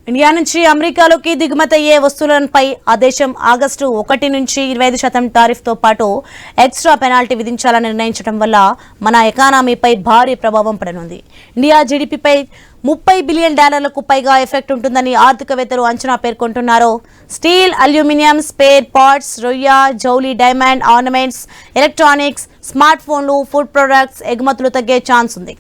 India నుంచి అమెరికాలోకి దిగుమతి అయ్యే వస్తువులపై ఆ దేశం ఆగస్టు 1 నుంచి 25% టారిఫ్తో పాటు ఎక్స్ట్రా పెనాల్టీ విధించాలని నిర్ణయించడం వల్ల మన ఎకానమీపై భారీ ప్రభావం పడనుంది. ఇండియా జీడీపీపై $30 బిలియన్ పైగా ఎఫెక్ట్ ఉంటుందని ఆర్థికవేత్తలు అంచనా పేర్కొంటున్నారు. స్టీల్, అల్యూమినియం, స్పేర్ పార్ట్స్, రొయ్య, జౌలి, డైమండ్, ఆర్నమెంట్స్, ఎలక్ట్రానిక్స్, స్మార్ట్ ఫోన్లు, ఫుడ్ ప్రొడక్ట్స్ ఎగుమతులు తగ్గే ఛాన్స్ ఉంది.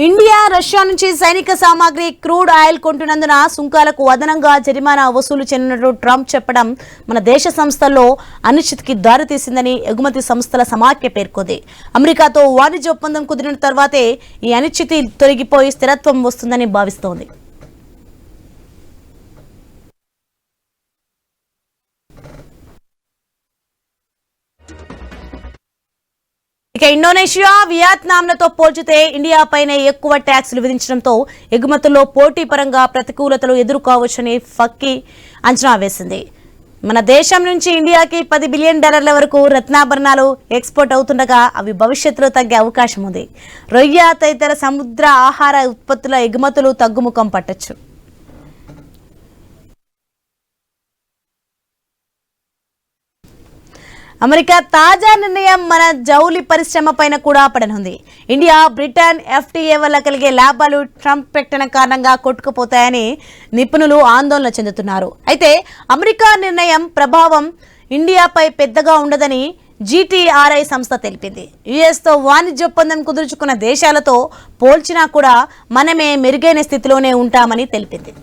ఇండియా రష్యా నుంచి సైనిక సామాగ్రి, క్రూడ్ ఆయిల్ కొంటున్నందున సుంకాలకు అదనంగా జరిమానా వసూలు చేయనున్నట్లు ట్రంప్ చెప్పడం మన దేశ సంస్థల్లో అనిశ్చితికి దారితీసిందని ఎగుమతి సంస్థల సమాఖ్య పేర్కొంది. అమెరికాతో వాణిజ్య ఒప్పందం కుదిరిన తర్వాతే ఈ అనిశ్చితి తొలగిపోయి స్థిరత్వం వస్తుందని భావిస్తోంది. ఇక ఇండోనేషియా, వియత్నాంలతో పోల్చితే ఇండియాపైనే ఎక్కువ ట్యాక్సులు విధించడంతో ఎగుమతుల్లో పోటీ పరంగా ప్రతికూలతలు ఎదుర్కోవచ్చని ఫక్కీ అంచనా వేసింది. మన దేశం నుంచి ఇండియాకి $10 బిలియన్ వరకు రత్నాభరణాలు ఎక్స్పోర్ట్ అవుతుండగా అవి భవిష్యత్తులో తగ్గే అవకాశం ఉంది. రొయ్య తదితర సముద్ర ఆహార ఉత్పత్తుల ఎగుమతులు తగ్గుముఖం పట్టొచ్చు. అమెరికా తాజా నిర్ణయం మన జౌలి పరిశ్రమ పైన కూడా పడనుంది. ఇండియా, బ్రిటన్ ఎఫ్టీఏ వల్ల కలిగే లాభాలు ట్రంప్ ప్రకటన కారణంగా కొట్టుకుపోతాయని నిపుణులు ఆందోళన చెందుతున్నారు. అయితే అమెరికా నిర్ణయం ప్రభావం ఇండియాపై పెద్దగా ఉండదని జీటీఆర్ఐ సంస్థ తెలిపింది. యుఎస్తో వాణిజ్య ఒప్పందం కుదుర్చుకున్న దేశాలతో పోల్చినా కూడా మనమే మెరుగైన స్థితిలోనే ఉంటామని తెలిపింది.